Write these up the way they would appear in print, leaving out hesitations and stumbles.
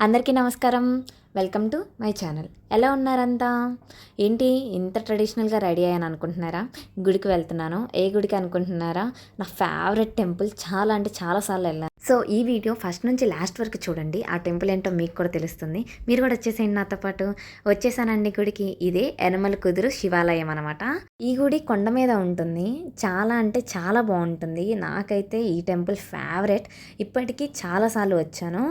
అందరికీ నమస్కారం. Welcome to my channel. ఎలా ఉన్నారంతా? ఏంటి ఇంత ట్రెడిషనల్‌గా రెడీ అయ్యాను అనుకుంటున్నారా? గుడికి వెళ్తున్నాను. ఏ గుడికి అనుకుంటున్నారా? నా ఫేవరెట్ టెంపుల్ చాలా అంటే చాలా సార్లు వెళ్ళాను. సో, ఈ వీడియో ఫస్ట్ నుంచి లాస్ట్ వరకు చూడండి. ఆ టెంపుల్ ఏంటో మీకు కూడా తెలుస్తుంది. మీరు కూడా వచ్చేసేయండి నాతో పాటు. వచ్చేసానండి గుడికి. ఇదే యనమల కుదురు శివాలయం అనమాట. ఈ గుడి కొండ మీద ఉంటుంది. చాలా అంటే చాలా బావుంటుంది. నాకైతే ఈ టెంపుల్ ఫేవరెట్. ఇప్పటికీ చాలా సార్లు వచ్చాను.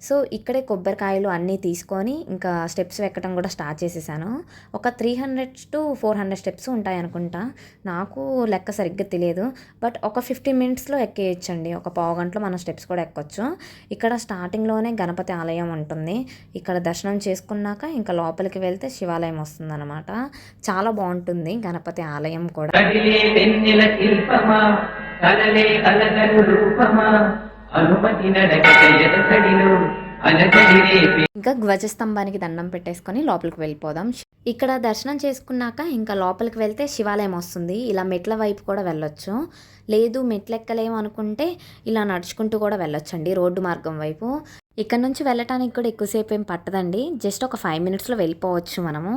సో, ఇక్కడే కొబ్బరికాయలు అన్నీ తీసుకొని ఇంకా స్టెప్స్ ఎక్కడం కూడా స్టార్ట్ చేసేసాను. ఒక 300-400 స్టెప్స్ ఉంటాయనుకుంటా. నాకు లెక్క సరిగ్గా తెలియదు. బట్ ఒక 15 మినిట్స్‌లో ఎక్కేయొచ్చండి. ఒక పావుగంటలో మనం స్టెప్స్ కూడా ఎక్కొచ్చు. ఇక్కడ స్టార్టింగ్‌లోనే గణపతి ఆలయం ఉంటుంది. ఇక్కడ దర్శనం చేసుకున్నాక ఇంకా లోపలికి వెళ్తే శివాలయం వస్తుందనమాట. చాలా బావుంటుంది గణపతి ఆలయం కూడా. కదిలే వెన్నెల శిల్పమా కలలే అలగను రూపమా అనుమతి నడకట ఎదసడిలో అలజడి రేపే. ఇంకా ధ్వజస్తంభానికి దండం పెట్టేసుకొని లోపలికి వెళ్ళిపోదాం. ఇక్కడ దర్శనం చేసుకున్నాక ఇంకా లోపలికి వెళ్తే శివాలయం వస్తుంది. ఇలా మెట్ల వైపు కూడా వెళ్ళొచ్చు. లేదు మెట్లెక్కలేము అనుకుంటే ఇలా నడుచుకుంటూ కూడా వెళ్ళొచ్చండి రోడ్డు మార్గం వైపు. ఇక్కడ నుంచి వెళ్ళటానికి కూడా ఎక్కువసేపు ఏం పట్టదండి. జస్ట్ ఒక 5 మినిట్స్లో వెళ్ళిపోవచ్చు మనము.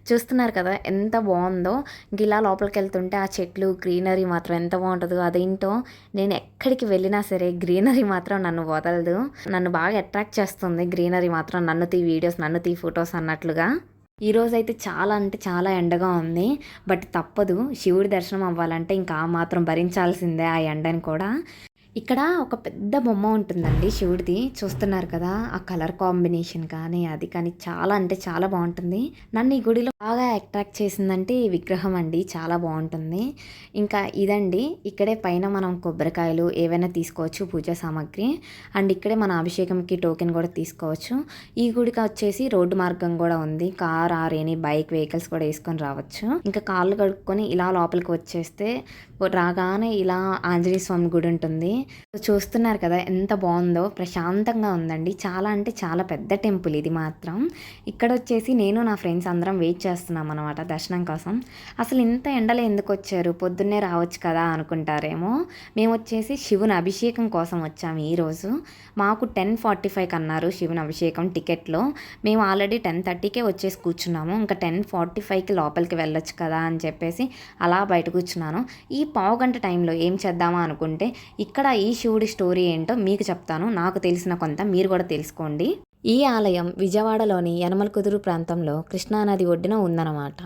చూస్తున్నారు కదా ఎంత బాగుందో. ఇంక ఇలా లోపలికి వెళ్తుంటే ఆ చెట్లు గ్రీనరీ మాత్రం ఎంత బాగుంటుందో. అదేంటో నేను ఎక్కడికి వెళ్ళినా సరే గ్రీనరీ మాత్రం నన్ను వదలదు. నన్ను బాగా అట్రాక్ట్ చేస్తుంది గ్రీనరీ మాత్రం. నన్ను తీ వీడియోస్, నన్ను తీ ఫొటోస్ అన్నట్లుగా. ఈరోజైతే చాలా అంటే చాలా ఎండగా ఉంది. బట్ తప్పదు, శివుడి దర్శనం అవ్వాలంటే ఇంకా ఆ మాత్రం భరించాల్సిందే ఆ ఎండని కూడా. ఇక్కడ ఒక పెద్ద బొమ్మ ఉంటుందండి శివుడిది. చూస్తున్నారు కదా, ఆ కలర్ కాంబినేషన్ కానీ అది కానీ చాలా అంటే చాలా బాగుంటుంది. నన్ను ఈ గుడిలో బాగా అట్రాక్ట్ చేసిందంటే ఈ విగ్రహం అండి. చాలా బాగుంటుంది. ఇంకా ఇదండి, ఇక్కడే పైన మనం కొబ్బరికాయలు ఏవైనా తీసుకోవచ్చు, పూజా సామాగ్రి. అండ్ ఇక్కడే మన అభిషేకంకి టోకెన్ కూడా తీసుకోవచ్చు. ఈ గుడికి వచ్చేసి రోడ్డు మార్గం కూడా ఉంది. Car or any bike vehicles కూడా వేసుకొని రావచ్చు. ఇంకా కాళ్ళు కడుక్కొని ఇలా లోపలికి వచ్చేస్తే రాగానే ఇలా ఆంజనేయ స్వామి గుడి ఉంటుంది. చూస్తున్నారు కదా ఎంత బాగుందో, ప్రశాంతంగా ఉందండి. చాలా అంటే చాలా పెద్ద టెంపుల్ ఇది మాత్రం. ఇక్కడ వచ్చేసి నేను నా ఫ్రెండ్స్ అందరం వెయిట్ చేస్తున్నాం అనమాట దర్శనం కోసం. అసలు ఇంత ఎండలో ఎందుకు వచ్చారు, పొద్దున్నే రావచ్చు కదా అనుకుంటారేమో. మేము వచ్చేసి శివుని అభిషేకం కోసం వచ్చాము ఈరోజు. మాకు 10:45కి అన్నారు శివుని అభిషేకం టికెట్లో. మేము ఆల్రెడీ 10:30కే వచ్చేసి కూర్చున్నాము. ఇంకా 10:45కి లోపలికి వెళ్ళొచ్చు కదా అని చెప్పేసి అలా బయట కూర్చున్నాను. ఈ పావుగంట టైంలో ఏం చేద్దామా అనుకుంటే ఇక్కడ ఈ శివుడి స్టోరీ ఏంటో మీకు చెప్తాను. నాకు తెలిసిన కొంత మీరు కూడా తెలుసుకోండి. ఈ ఆలయం విజయవాడలోని యనమల కుదురు ప్రాంతంలో కృష్ణానది ఒడ్డున ఉందన్నమాట.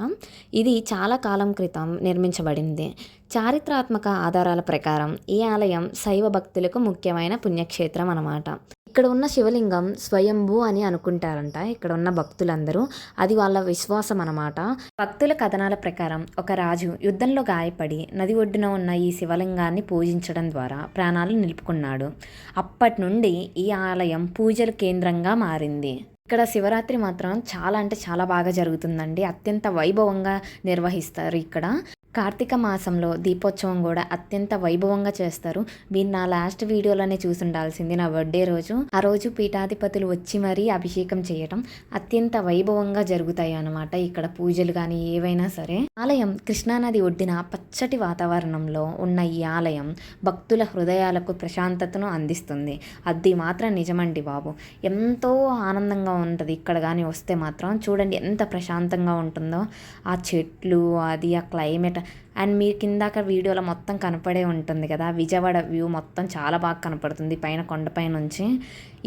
ఇది చాలా కాలం క్రితం నిర్మించబడింది. చారిత్రాత్మక ఆధారాల ప్రకారం ఈ ఆలయం శైవ భక్తులకు ముఖ్యమైన పుణ్యక్షేత్రం అన్నమాట. ఇక్కడ ఉన్న శివలింగం స్వయంభూ అని అనుకుంటారంట ఇక్కడ ఉన్న భక్తులందరూ. అది వాళ్ళ విశ్వాసం అన్నమాట. భక్తుల కథనాల ప్రకారం ఒక రాజు యుద్ధంలో గాయపడి నది ఒడ్డున ఉన్న ఈ శివలింగాన్ని పూజించడం ద్వారా ప్రాణాలు నిలుపుకున్నాడు. అప్పటి నుండి ఈ ఆలయం పూజల కేంద్రంగా మారింది. ఇక్కడ శివరాత్రి మాత్రం చాలా అంటే చాలా బాగా జరుగుతుందండి. అత్యంత వైభవంగా నిర్వహిస్తారు ఇక్కడ. కార్తీక మాసంలో దీపోత్సవం కూడా అత్యంత వైభవంగా చేస్తారు. మీరు నా లాస్ట్ వీడియోలోనే చూసి ఉండాల్సింది, నా బర్త్డే రోజు. ఆ రోజు పీఠాధిపతులు వచ్చి మరీ అభిషేకం చేయటం అత్యంత వైభవంగా జరుగుతాయి అన్నమాట. ఇక్కడ పూజలు కానీ ఏవైనా సరే. ఆలయం కృష్ణానది ఒడ్డిన పచ్చటి వాతావరణంలో ఉన్న ఈ ఆలయం భక్తుల హృదయాలకు ప్రశాంతతను అందిస్తుంది. అది మాత్రం నిజమండి బాబు. ఎంతో ఆనందంగా ఉంటుంది ఇక్కడ కానీ వస్తే మాత్రం. చూడండి ఎంత ప్రశాంతంగా ఉంటుందో. ఆ చెట్లు, అది ఆ క్లైమేట్. అండ్ మీరు కిందాక వీడియోలో మొత్తం కనపడే ఉంటుంది కదా, విజయవాడ వ్యూ మొత్తం చాలా బాగా కనపడుతుంది పైన కొండపై నుంచి.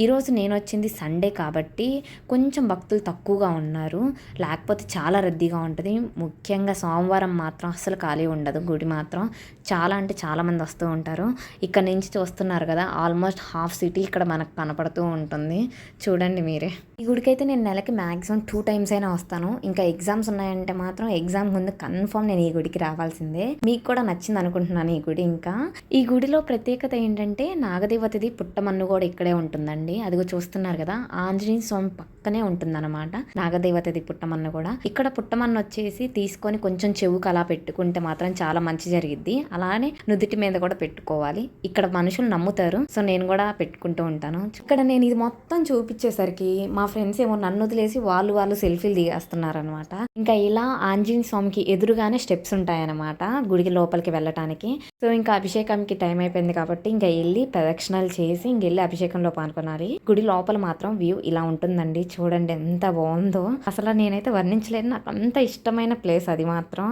ఈరోజు నేను వచ్చింది సండే కాబట్టి కొంచెం భక్తులు తక్కువగా ఉన్నారు. లేకపోతే చాలా రద్దీగా ఉంటుంది. ముఖ్యంగా సోమవారం మాత్రం అస్సలు ఖాళీ ఉండదు గుడి మాత్రం. చాలా అంటే చాలామంది వస్తూ ఉంటారు. ఇక్కడ నుంచి చూస్తున్నారు కదా, ఆల్మోస్ట్ హాఫ్ సిటీ ఇక్కడ మనకు కనపడుతూ ఉంటుంది. చూడండి మీరే. ఈ గుడికైతే నేను నెలకి మ్యాక్సిమం 2 టైమ్స్ అయినా వస్తాను. ఇంకా ఎగ్జామ్స్ ఉన్నాయంటే మాత్రం ఎగ్జామ్ ముందు కన్ఫర్మ్ నేను ఈ గుడికి రావాల్సిందే. మీకు కూడా నచ్చింది అనుకుంటున్నాను ఈ గుడి. ఇంకా ఈ గుడిలో ప్రత్యేకత ఏంటంటే నాగదేవతది పుట్టమన్ను కూడా ఇక్కడే ఉంటుందండి. అదిగో చూస్తున్నారు కదా, ఆంజనేయ స్వామి పక్కనే ఉంటుందన్నమాట నాగదేవతది పుట్టమన్ను కూడా. ఇక్కడ పుట్టమన్ను వచ్చేసి తీసుకొని కొంచెం చెవుకు అలా పెట్టుకుంటే మాత్రం చాలా మంచి జరిగిద్ది. అలానే నుదుటి మీద కూడా పెట్టుకోవాలి. ఇక్కడ మనుషులు నమ్ముతారు. సో నేను కూడా పెట్టుకుంటూ ఉంటాను. ఇక్కడ నేను ఇది మొత్తం చూపించేసరికి మా ఫ్రెండ్స్ ఏమో నన్ను వదిలేసి వాళ్ళు సెల్ఫీలు దిగేస్తున్నారనమాట. ఇంకా ఇలా ఆంజనేయ స్వామికి ఎదురుగానే స్టెప్స్ ఉంటాయన్నమాట. అనమాట గుడికి లోపలికి వెళ్ళటానికి. సో ఇంకా అభిషేకంకి టైం అయిపోయింది కాబట్టి ఇంకా వెళ్ళి ప్రదక్షిణాలు చేసి ఇంకెళ్ళి అభిషేకంలో పాల్గొనాలి. గుడి లోపల మాత్రం వ్యూ ఇలా ఉంటుందండి. చూడండి ఎంత బాగుందో, అసలు నేనైతే వర్ణించలేను. నాకు అంత ఇష్టమైన ప్లేస్ అది మాత్రం.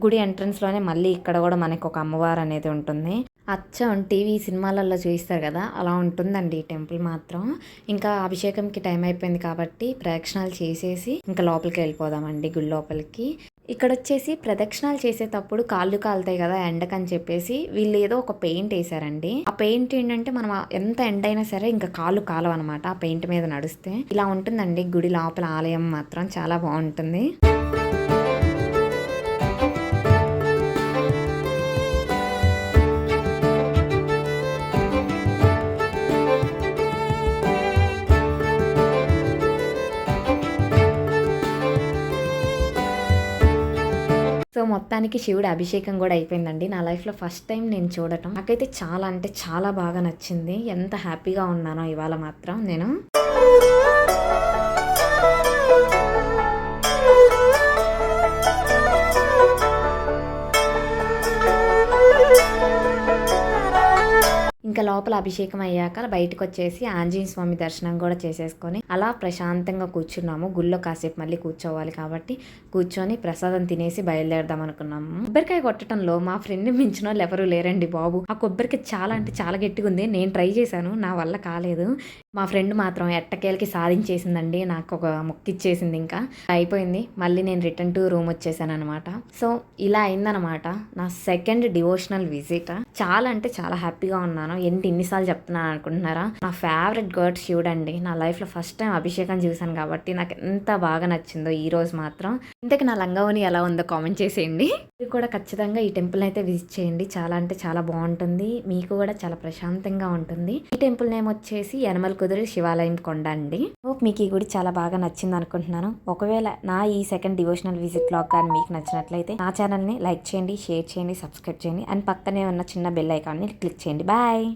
గుడి ఎంట్రన్స్ లోనే మళ్ళీ ఇక్కడ కూడా మనకి ఒక అమ్మవారు అనేది ఉంటుంది. అచ్చం టీవీ సినిమాలలో చూపిస్తారు కదా, అలా ఉంటుందండి ఈ టెంపుల్ మాత్రం. ఇంకా అభిషేకంకి టైం అయిపోయింది కాబట్టి ప్రదక్షిణాలు చేసేసి ఇంకా లోపలికి వెళ్ళిపోదామండి గుడి లోపలికి. ఇక్కడ వచ్చేసి ప్రదక్షిణాలు చేసేటప్పుడు కాళ్ళు కాలుతాయి కదా ఎండకని చెప్పేసి వీళ్ళు ఏదో ఒక పెయింట్ వేసారండి. ఆ పెయింట్ ఏంటంటే మనం ఎంత ఎండ అయినా సరే ఇంకా కాళ్ళు కాలవన్నమాట ఆ పెయింట్ మీద నడిస్తే. ఇలా ఉంటుందండి గుడి లోపల ఆలయం మాత్రం చాలా బాగుంటుంది. సో మొత్తానికి శివుడి అభిషేకం కూడా అయిపోయిందండి. నా లైఫ్లో ఫస్ట్ టైం నేను చూడటం నాకైతే చాలా అంటే చాలా బాగా నచ్చింది. ఎంత హ్యాపీగా ఉన్నానో ఇవాళ మాత్రం నేను. ఇంకా లోపల అభిషేకం అయ్యాక బయటకు వచ్చేసి ఆంజనేయ స్వామి దర్శనం కూడా చేసేసుకొని అలా ప్రశాంతంగా కూర్చున్నాము. గుళ్ళో కాసేపు మళ్ళీ కూర్చోవాలి కాబట్టి కూర్చొని ప్రసాదం తినేసి బయలుదేరదాం అనుకున్నాము. కొబ్బరికాయ కొట్టడంలో మా ఫ్రెండ్ మించిన వాళ్ళు ఎవరు లేరండి బాబు. ఆ కొబ్బరికాయ చాలా అంటే చాలా గట్టిగా ఉంది. నేను ట్రై చేశాను, నా వల్ల కాలేదు. మా ఫ్రెండ్ మాత్రం ఎట్టకేలకి సాధించేసిందండి. నాకు ఒక మొక్కిచ్చేసింది. ఇంకా అయిపోయింది. మళ్ళీ నేను రిటర్న్ టు రూమ్ వచ్చేసాను అనమాట. సో ఇలా అయిందనమాట నా సెకండ్ డివోషనల్ విజిట్. చాలా అంటే చాలా హ్యాపీగా ఉన్నాను. ఏంటి ఇన్నిసార్లు చెప్తున్నాను అనుకుంటున్నారా? నా ఫేవరెట్ గాడ్ శివుడు అండి. నా లైఫ్లో ఫస్ట్ టైం అభిషేకం చూశాను కాబట్టి నాకు ఎంత బాగా నచ్చిందో ఈ రోజు మాత్రం. ఇంతకు నా లంగావని ఎలా ఉందో కామెంట్ చేసేయండి. మీరు కూడా ఖచ్చితంగా ఈ టెంపుల్ అయితే విజిట్ చేయండి. చాలా అంటే చాలా బాగుంటుంది. మీకు కూడా చాలా ప్రశాంతంగా ఉంటుంది. ఈ టెంపుల్ నేమ్ వచ్చేసి యనమల కుదురు శివాలయం కొండ అండి. హోప్ మీకు ఈ గుడి చాలా బాగా నచ్చింది అనుకుంటున్నాను. ఒకవేళ నా ఈ సెకండ్ డివోషనల్ విజిట్ బ్లాగ్ కానీ మీకు నచ్చినట్లయితే నా ఛానల్ని లైక్ చేయండి, షేర్ చేయండి, సబ్స్క్రైబ్ చేయండి అండ్ పక్కనే ఉన్న చిన్న బెల్ ఐకాన్ని క్లిక్ చేయండి. బాయ్.